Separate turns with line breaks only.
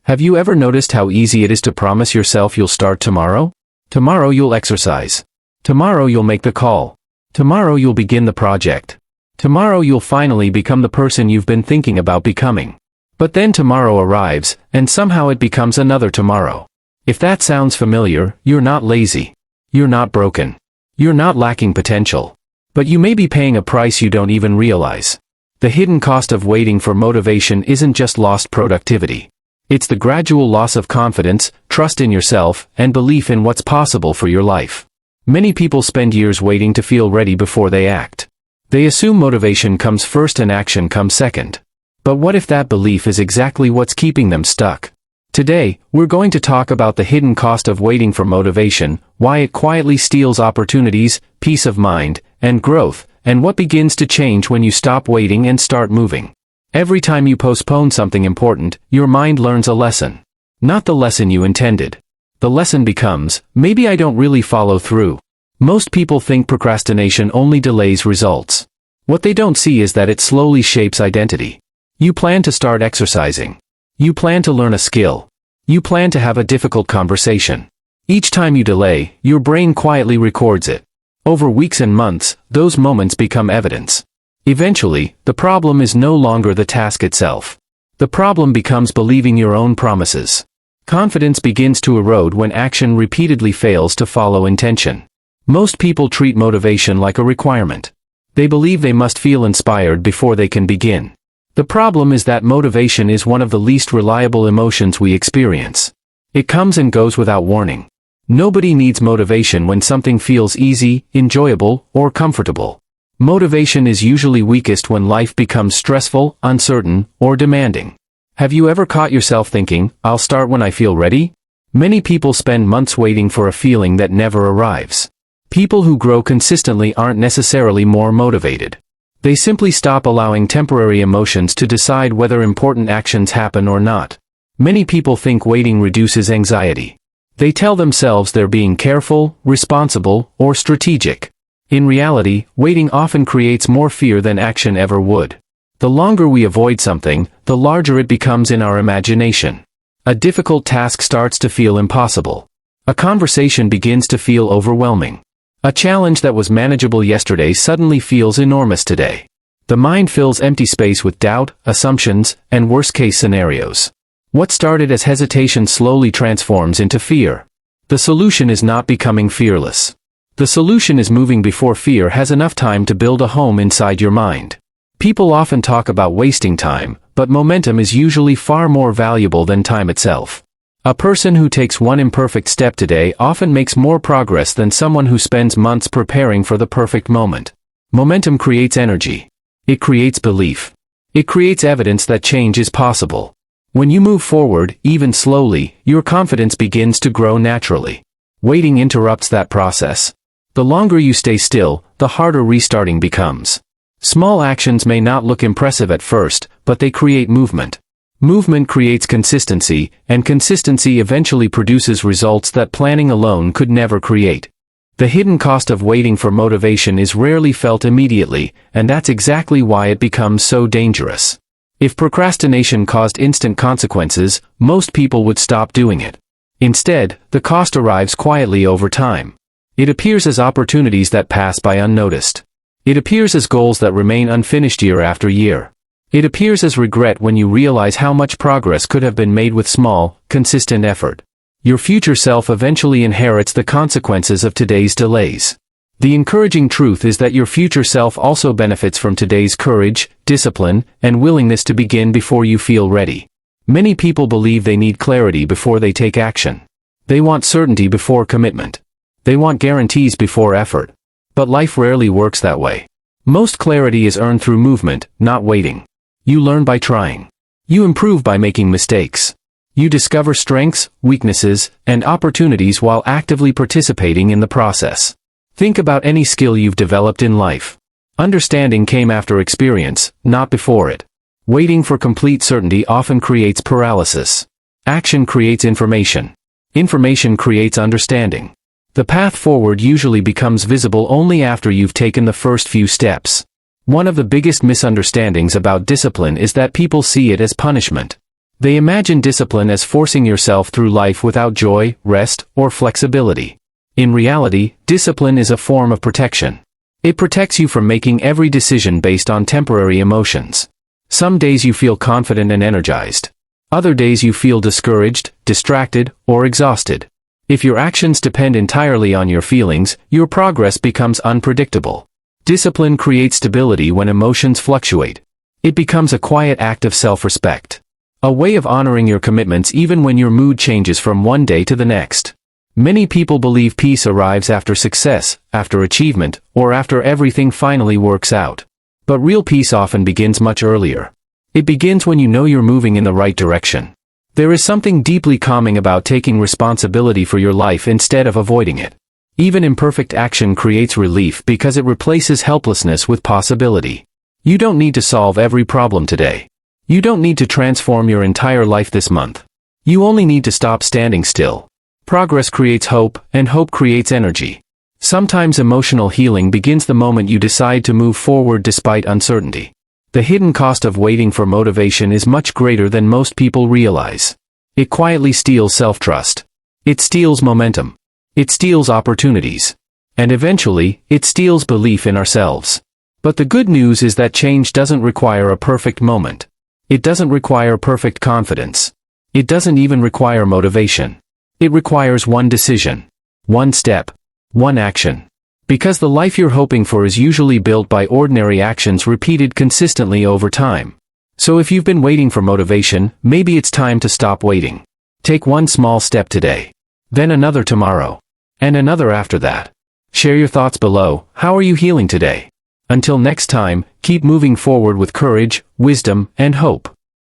Have you ever noticed how easy it is to promise yourself you'll start tomorrow? Tomorrow you'll exercise. Tomorrow you'll make the call. Tomorrow you'll begin the project. Tomorrow you'll finally become the person you've been thinking about becoming. But then tomorrow arrives, and somehow it becomes another tomorrow. If that sounds familiar, you're not lazy. You're not broken. You're not lacking potential. But you may be paying a price you don't even realize. The hidden cost of waiting for motivation isn't just lost productivity. It's the gradual loss of confidence, trust in yourself, and belief in what's possible for your life. Many people spend years waiting to feel ready before they act. They assume motivation comes first and action comes second. But what if that belief is exactly what's keeping them stuck? Today, we're going to talk about the hidden cost of waiting for motivation, why it quietly steals opportunities, peace of mind, and growth, and what begins to change when you stop waiting and start moving. Every time you postpone something important, your mind learns a lesson. Not the lesson you intended. The lesson becomes, maybe I don't really follow through. Most people think procrastination only delays results. What they don't see is that it slowly shapes identity. You plan to start exercising. You plan to learn a skill. You plan to have a difficult conversation. Each time you delay, your brain quietly records it. Over weeks and months, those moments become evidence. Eventually, the problem is no longer the task itself. The problem becomes believing your own promises. Confidence begins to erode when action repeatedly fails to follow intention. Most people treat motivation like a requirement. They believe they must feel inspired before they can begin. The problem is that motivation is one of the least reliable emotions we experience. It comes and goes without warning. Nobody needs motivation when something feels easy, enjoyable, or comfortable. Motivation is usually weakest when life becomes stressful, uncertain, or demanding. Have you ever caught yourself thinking, I'll start when I feel ready? Many people spend months waiting for a feeling that never arrives. People who grow consistently aren't necessarily more motivated. They simply stop allowing temporary emotions to decide whether important actions happen or not. Many people think waiting reduces anxiety. They tell themselves they're being careful, responsible, or strategic. In reality, waiting often creates more fear than action ever would. The longer we avoid something, the larger it becomes in our imagination. A difficult task starts to feel impossible. A conversation begins to feel overwhelming. A challenge that was manageable yesterday suddenly feels enormous today. The mind fills empty space with doubt, assumptions, and worst-case scenarios. What started as hesitation slowly transforms into fear. The solution is not becoming fearless. The solution is moving before fear has enough time to build a home inside your mind. People often talk about wasting time, but momentum is usually far more valuable than time itself. A person who takes one imperfect step today often makes more progress than someone who spends months preparing for the perfect moment. Momentum creates energy. It creates belief. It creates evidence that change is possible. When you move forward, even slowly, your confidence begins to grow naturally. Waiting interrupts that process. The longer you stay still, the harder restarting becomes. Small actions may not look impressive at first, but they create movement. Movement creates consistency, and consistency eventually produces results that planning alone could never create. The hidden cost of waiting for motivation is rarely felt immediately, and that's exactly why it becomes so dangerous. If procrastination caused instant consequences, most people would stop doing it. Instead, the cost arrives quietly over time. It appears as opportunities that pass by unnoticed. It appears as goals that remain unfinished year after year. It appears as regret when you realize how much progress could have been made with small, consistent effort. Your future self eventually inherits the consequences of today's delays. The encouraging truth is that your future self also benefits from today's courage, discipline, and willingness to begin before you feel ready. Many people believe they need clarity before they take action. They want certainty before commitment. They want guarantees before effort. But life rarely works that way. Most clarity is earned through movement, not waiting. You learn by trying. You improve by making mistakes. You discover strengths, weaknesses, and opportunities while actively participating in the process. Think about any skill you've developed in life. Understanding came after experience, not before it. Waiting for complete certainty often creates paralysis. Action creates information. Information creates understanding. The path forward usually becomes visible only after you've taken the first few steps. One of the biggest misunderstandings about discipline is that people see it as punishment. They imagine discipline as forcing yourself through life without joy, rest, or flexibility. In reality, discipline is a form of protection. It protects you from making every decision based on temporary emotions. Some days you feel confident and energized. Other days you feel discouraged, distracted, or exhausted. If your actions depend entirely on your feelings, your progress becomes unpredictable. Discipline creates stability when emotions fluctuate. It becomes a quiet act of self-respect. A way of honoring your commitments even when your mood changes from one day to the next. Many people believe peace arrives after success, after achievement, or after everything finally works out. But real peace often begins much earlier. It begins when you know you're moving in the right direction. There is something deeply calming about taking responsibility for your life instead of avoiding it. Even imperfect action creates relief because it replaces helplessness with possibility. You don't need to solve every problem today. You don't need to transform your entire life this month. You only need to stop standing still. Progress creates hope, and hope creates energy. Sometimes emotional healing begins the moment you decide to move forward despite uncertainty. The hidden cost of waiting for motivation is much greater than most people realize. It quietly steals self-trust. It steals momentum. It steals opportunities. And eventually, it steals belief in ourselves. But the good news is that change doesn't require a perfect moment. It doesn't require perfect confidence. It doesn't even require motivation. It requires one decision, one step, one action. Because the life you're hoping for is usually built by ordinary actions repeated consistently over time. So if you've been waiting for motivation, maybe it's time to stop waiting. Take one small step today. Then another tomorrow. And another after that. Share your thoughts below. How are you healing today? Until next time, keep moving forward with courage, wisdom, and hope.